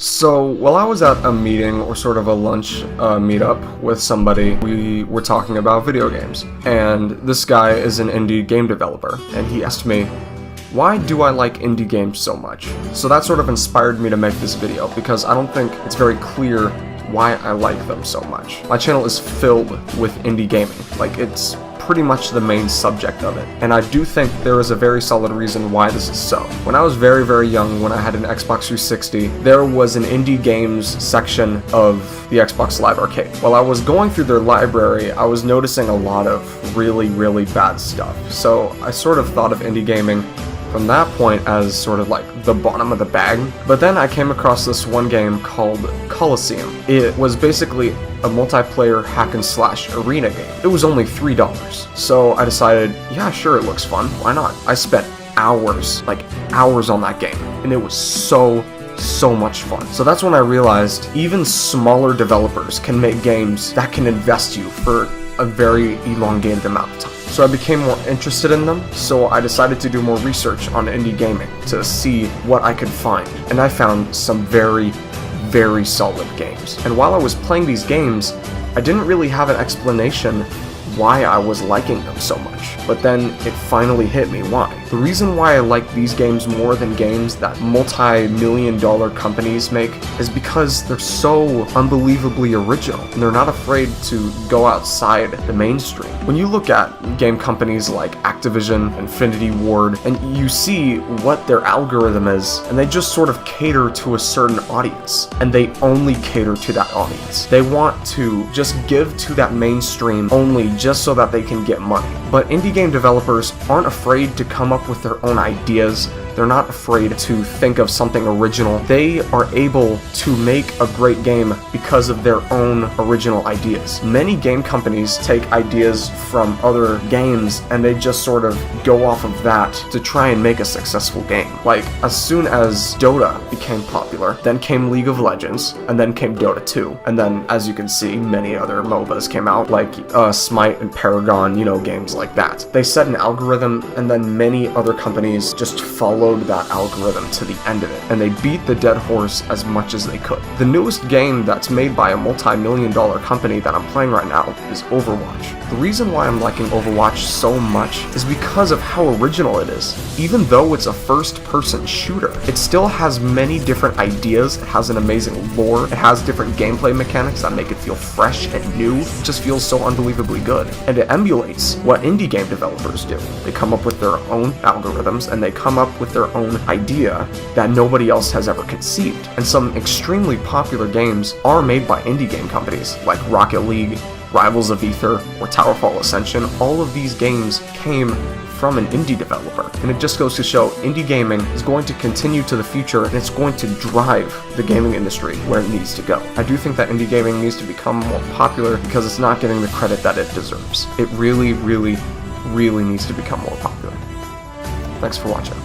So, while I was at a meeting or sort of a lunch meetup with somebody, we were talking about video games. And this guy is an indie game developer, and he asked me, why do I like indie games so much? So that sort of inspired me to make this video, because I don't think it's very clear why I like them so much. My channel is filled with indie gaming. Like, it's pretty much the main subject of it, and I do think there is a very solid reason why this is so. When I was very young, when I had an Xbox 360, there was an indie games section of the Xbox Live Arcade. While I was going through their library, I was noticing a lot of really bad stuff, so I sort of thought of indie gaming from that point as sort of like the bottom of the bag. But then I came across this one game called Coliseum. It was basically a multiplayer hack and slash arena game. It was only $3. So I decided, yeah, sure, it looks fun. Why not? I spent hours, like hours on that game, and it was so much fun. So that's when I realized even smaller developers can make games that can invest you for a very elongated amount of time. So I became more interested in them, so I decided to do more research on indie gaming to see what I could find, and I found some very solid games. And while I was playing these games, I didn't really have an explanation why I was liking them so much, but then it finally hit me why. The reason why I like these games more than games that multi-million-dollar companies make is because they're so unbelievably original, and they're not afraid to go outside the mainstream. When you look at game companies like Activision, Infinity Ward, and you see what their algorithm is, and they just sort of cater to a certain audience, and they only cater to that audience. They want to just give to that mainstream only just so that they can get money. But indie game developers aren't afraid to come up with their own ideas. They're not afraid to think of something original. They are able to make a great game because of their own original ideas. Many game companies take ideas from other games and they just sort of go off of that to try and make a successful game. Like, as soon as Dota became popular, then came League of Legends, and then came Dota 2. And then, as you can see, many other MOBAs came out, like Smite and Paragon, games like that. They set an algorithm, and then many other companies just followed that algorithm to the end of it, and they beat the dead horse as much as they could. The newest game that's made by a multi-million-dollar company that I'm playing right now is Overwatch. The reason why I'm liking Overwatch so much is because of how original it is. Even though it's a first-person shooter, it still has many different ideas, it has an amazing lore, it has different gameplay mechanics that make it feel fresh and new. It just feels so unbelievably good, and it emulates what indie game developers do. They come up with their own algorithms, and they come up with their own idea that nobody else has ever conceived. And some extremely popular games are made by indie game companies like Rocket League, Rivals of Aether, or Towerfall Ascension. All of these games came from an indie developer, and it just goes to show indie gaming is going to continue to the future, and it's going to drive the gaming industry where it needs to go. I do think that indie gaming needs to become more popular because it's not getting the credit that it deserves. It really needs to become more popular. Thanks for watching.